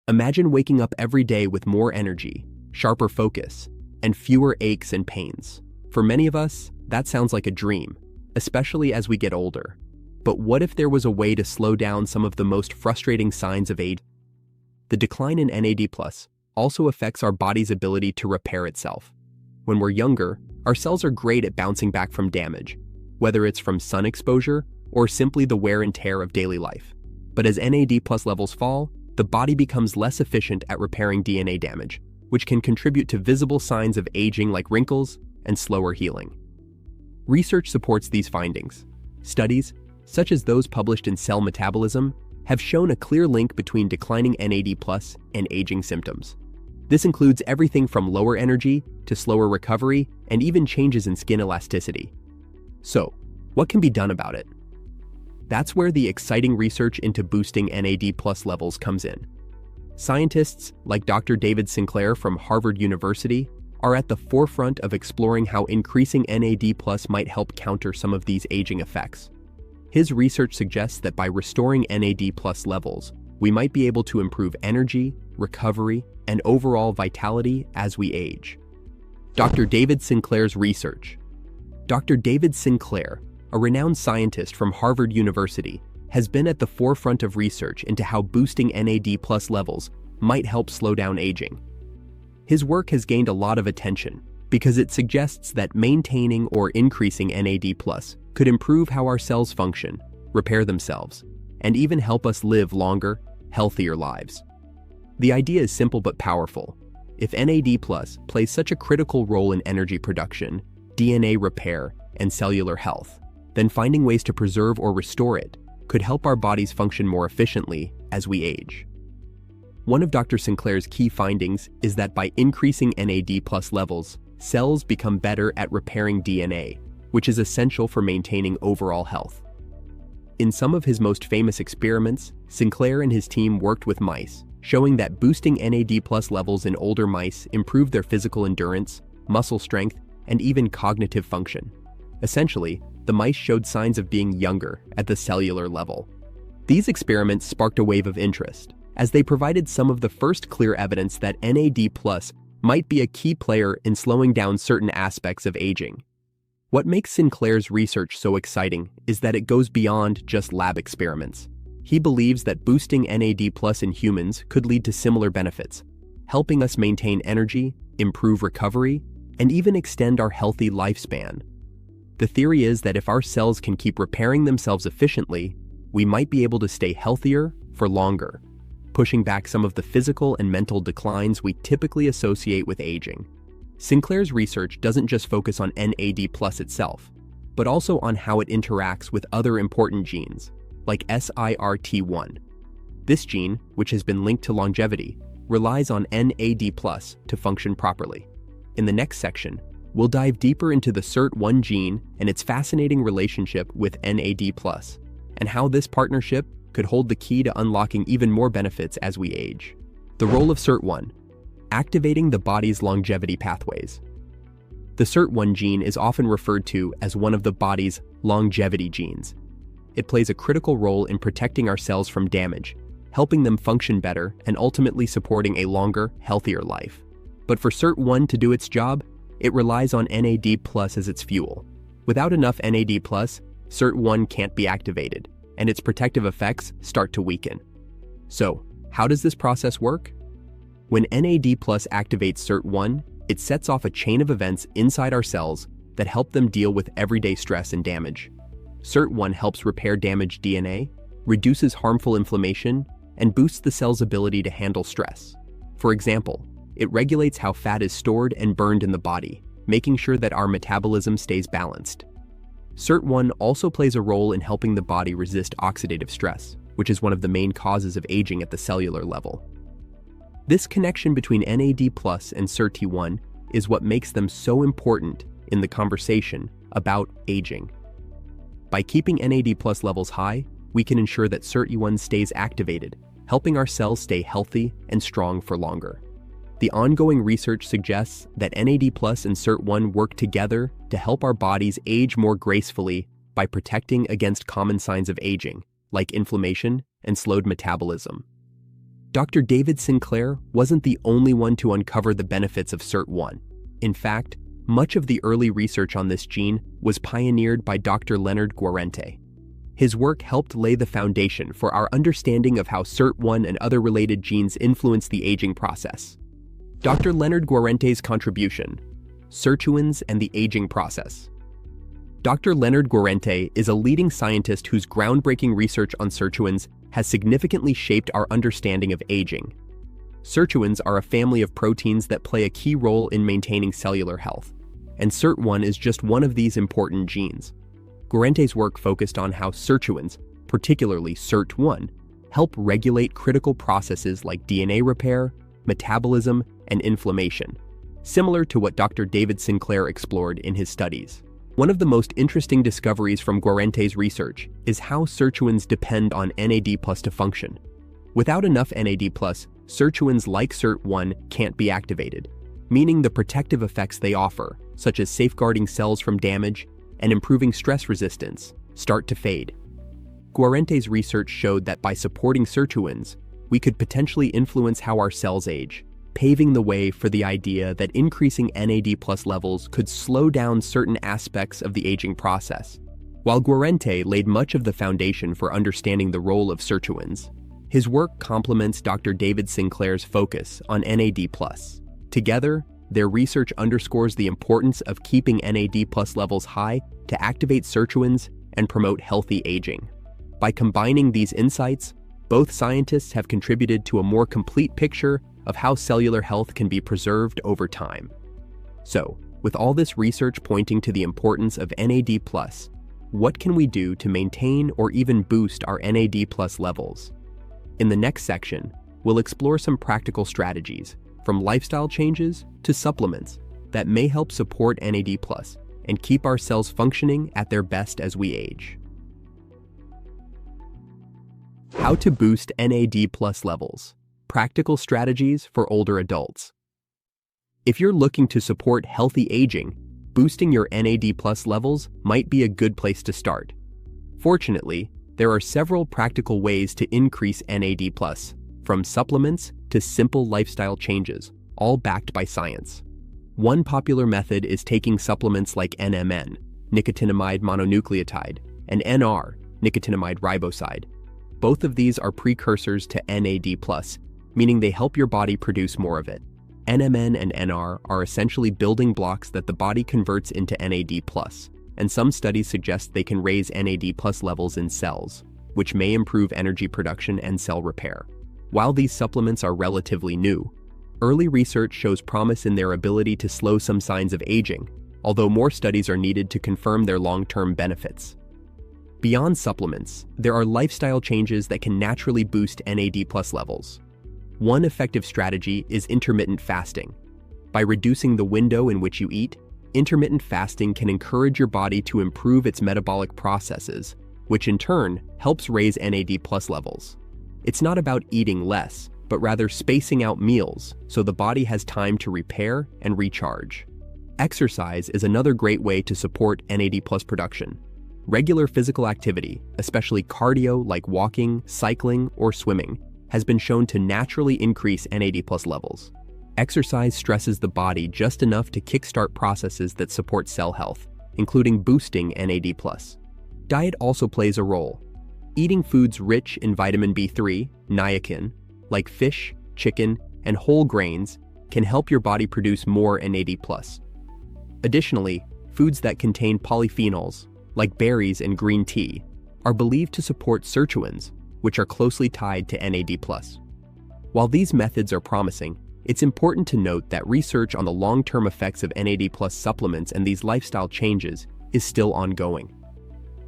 Imagine waking up every day with more energy, sharper focus, and fewer aches and pains. For many of us, that sounds like a dream, especially as we get older. But what if there was a way to slow down some of the most frustrating signs of age? The decline in NAD+ also affects our body's ability to repair itself. When we're younger, our cells are great at bouncing back from damage, whether it's from sun exposure or simply the wear and tear of daily life. But as NAD+ levels fall, the body becomes less efficient at repairing DNA damage, which can contribute to visible signs of aging like wrinkles and slower healing. Research supports these findings. Studies, such as those published in Cell Metabolism, have shown a clear link between declining NAD+ and aging symptoms. This includes everything from lower energy to slower recovery and even changes in skin elasticity. So, what can be done about it? That's where the exciting research into boosting NAD+ levels comes in. Scientists like Dr. David Sinclair from Harvard University are at the forefront of exploring how increasing NAD+ might help counter some of these aging effects. His research suggests that by restoring NAD+ levels, we might be able to improve energy, recovery, and overall vitality as we age. Dr. David Sinclair's research. Dr. David Sinclair, a renowned scientist from Harvard University, has been at the forefront of research into how boosting NAD+ levels might help slow down aging. His work has gained a lot of attention because it suggests that maintaining or increasing NAD+ could improve how our cells function, repair themselves, and even help us live longer, healthier lives. The idea is simple but powerful. If NAD+ plays such a critical role in energy production, DNA repair, and cellular health, then finding ways to preserve or restore it could help our bodies function more efficiently as we age. One of Dr. Sinclair's key findings is that by increasing NAD+ levels, cells become better at repairing DNA, which is essential for maintaining overall health. In some of his most famous experiments, Sinclair and his team worked with mice, showing that boosting NAD+ levels in older mice improved their physical endurance, muscle strength, and even cognitive function. Essentially, the mice showed signs of being younger at the cellular level. These experiments sparked a wave of interest, as they provided some of the first clear evidence that NAD+ might be a key player in slowing down certain aspects of aging. What makes Sinclair's research so exciting is that it goes beyond just lab experiments. He believes that boosting NAD+ in humans could lead to similar benefits, helping us maintain energy, improve recovery, and even extend our healthy lifespan. The theory is that if our cells can keep repairing themselves efficiently, we might be able to stay healthier for longer, pushing back some of the physical and mental declines we typically associate with aging. Sinclair's research doesn't just focus on NAD+ itself, but also on how it interacts with other important genes, like SIRT1. This gene, which has been linked to longevity, relies on NAD+ to function properly. In the next section, we'll dive deeper into the SIRT1 gene and its fascinating relationship with NAD+, and how this partnership could hold the key to unlocking even more benefits as we age. The role of SIRT1: activating the body's longevity pathways. The SIRT1 gene is often referred to as one of the body's longevity genes. It plays a critical role in protecting our cells from damage, helping them function better and ultimately supporting a longer, healthier life. But for SIRT1 to do its job, it relies on NAD+ as its fuel. Without enough NAD+, SIRT1 can't be activated, and its protective effects start to weaken. So, how does this process work? When NAD+ activates SIRT1, it sets off a chain of events inside our cells that help them deal with everyday stress and damage. SIRT1 helps repair damaged DNA, reduces harmful inflammation, and boosts the cell's ability to handle stress. For example, it regulates how fat is stored and burned in the body, making sure that our metabolism stays balanced. SIRT1 also plays a role in helping the body resist oxidative stress, which is one of the main causes of aging at the cellular level. This connection between NAD+ and SIRT1 is what makes them so important in the conversation about aging. By keeping NAD+ levels high, we can ensure that SIRT1 stays activated, helping our cells stay healthy and strong for longer. The ongoing research suggests that NAD+ and SIRT1 work together to help our bodies age more gracefully by protecting against common signs of aging, like inflammation and slowed metabolism. Dr. David Sinclair wasn't the only one to uncover the benefits of SIRT1. In fact, much of the early research on this gene was pioneered by Dr. Leonard Guarente. His work helped lay the foundation for our understanding of how SIRT1 and other related genes influence the aging process. Dr. Leonard Guarente's contribution: sirtuins and the aging process. Dr. Leonard Guarente is a leading scientist whose groundbreaking research on sirtuins has significantly shaped our understanding of aging. Sirtuins are a family of proteins that play a key role in maintaining cellular health, and SIRT1 is just one of these important genes. Guarente's work focused on how sirtuins, particularly SIRT1, help regulate critical processes like DNA repair, metabolism, and inflammation, similar to what Dr. David Sinclair explored in his studies. One of the most interesting discoveries from Guarente's research is how sirtuins depend on NAD+ to function. Without enough NAD+, sirtuins like SIRT1 can't be activated, meaning the protective effects they offer, such as safeguarding cells from damage and improving stress resistance, start to fade. Guarente's research showed that by supporting sirtuins, we could potentially influence how our cells age, paving the way for the idea that increasing NAD+ levels could slow down certain aspects of the aging process. While Guarente laid much of the foundation for understanding the role of sirtuins, his work complements Dr. David Sinclair's focus on NAD+. Together, their research underscores the importance of keeping NAD+ levels high to activate sirtuins and promote healthy aging. By combining these insights, both scientists have contributed to a more complete picture of how cellular health can be preserved over time. So, with all this research pointing to the importance of NAD+, what can we do to maintain or even boost our NAD+ levels? In the next section, we'll explore some practical strategies, from lifestyle changes to supplements, that may help support NAD+ and keep our cells functioning at their best as we age. How to boost NAD+ levels. Practical strategies for older adults. If you're looking to support healthy aging, boosting your NAD+ levels might be a good place to start. Fortunately, there are several practical ways to increase NAD+, from supplements to simple lifestyle changes, all backed by science. One popular method is taking supplements like NMN, nicotinamide mononucleotide, and NR, nicotinamide riboside. Both of these are precursors to NAD+, meaning they help your body produce more of it. NMN and NR are essentially building blocks that the body converts into NAD+, and some studies suggest they can raise NAD+ levels in cells, which may improve energy production and cell repair. While these supplements are relatively new, early research shows promise in their ability to slow some signs of aging, although more studies are needed to confirm their long-term benefits. Beyond supplements, there are lifestyle changes that can naturally boost NAD+ levels. One effective strategy is intermittent fasting. By reducing the window in which you eat, intermittent fasting can encourage your body to improve its metabolic processes, which in turn helps raise NAD+ levels. It's not about eating less, but rather spacing out meals so the body has time to repair and recharge. Exercise is another great way to support NAD+ production. Regular physical activity, especially cardio like walking, cycling, or swimming, has been shown to naturally increase NAD+ levels. Exercise stresses the body just enough to kickstart processes that support cell health, including boosting NAD+. Diet also plays a role. Eating foods rich in vitamin B3, niacin, like fish, chicken, and whole grains, can help your body produce more NAD+. Additionally, foods that contain polyphenols, like berries and green tea, are believed to support sirtuins, which are closely tied to NAD+. While these methods are promising, it's important to note that research on the long-term effects of NAD+ supplements and these lifestyle changes is still ongoing.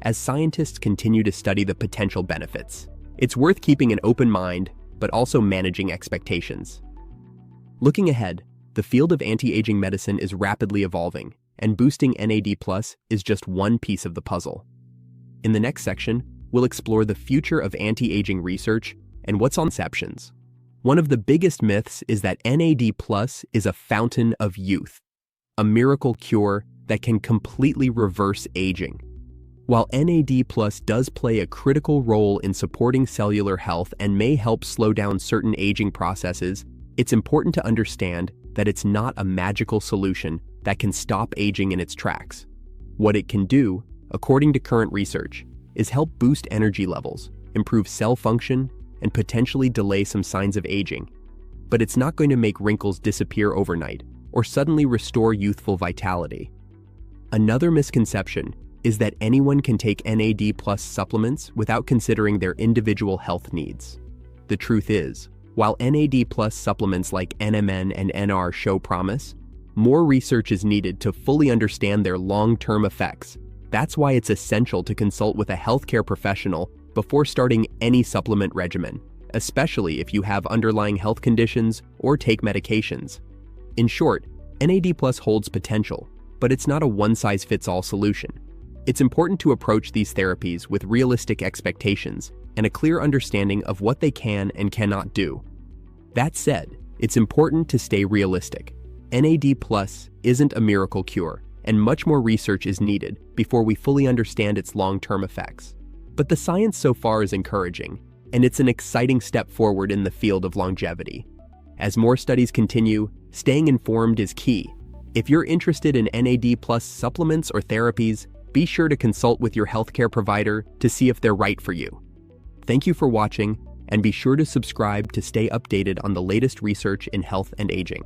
As scientists continue to study the potential benefits, it's worth keeping an open mind, but also managing expectations. Looking ahead, the field of anti-aging medicine is rapidly evolving, and boosting NAD+ is just one piece of the puzzle. In the next section, we'll explore the future of anti-aging research and what's on conceptions. One of the biggest myths is that NAD+ is a fountain of youth, a miracle cure that can completely reverse aging. While NAD+ does play a critical role in supporting cellular health and may help slow down certain aging processes, it's important to understand that it's not a magical solution that can stop aging in its tracks. What it can do, according to current research, is help boost energy levels, improve cell function, and potentially delay some signs of aging. But it's not going to make wrinkles disappear overnight or suddenly restore youthful vitality. Another misconception is that anyone can take NAD+ supplements without considering their individual health needs. The truth is, while NAD+ supplements like NMN and NR show promise, more research is needed to fully understand their long-term effects. That's why it's essential to consult with a healthcare professional before starting any supplement regimen, especially if you have underlying health conditions or take medications. In short, NAD+ holds potential, but it's not a one-size-fits-all solution. It's important to approach these therapies with realistic expectations and a clear understanding of what they can and cannot do. That said, it's important to stay realistic. NAD+ isn't a miracle cure, and much more research is needed before we fully understand its long-term effects. But the science so far is encouraging, and it's an exciting step forward in the field of longevity. As more studies continue, staying informed is key. If you're interested in NAD+ supplements or therapies, be sure to consult with your healthcare provider to see if they're right for you. Thank you for watching, and be sure to subscribe to stay updated on the latest research in health and aging.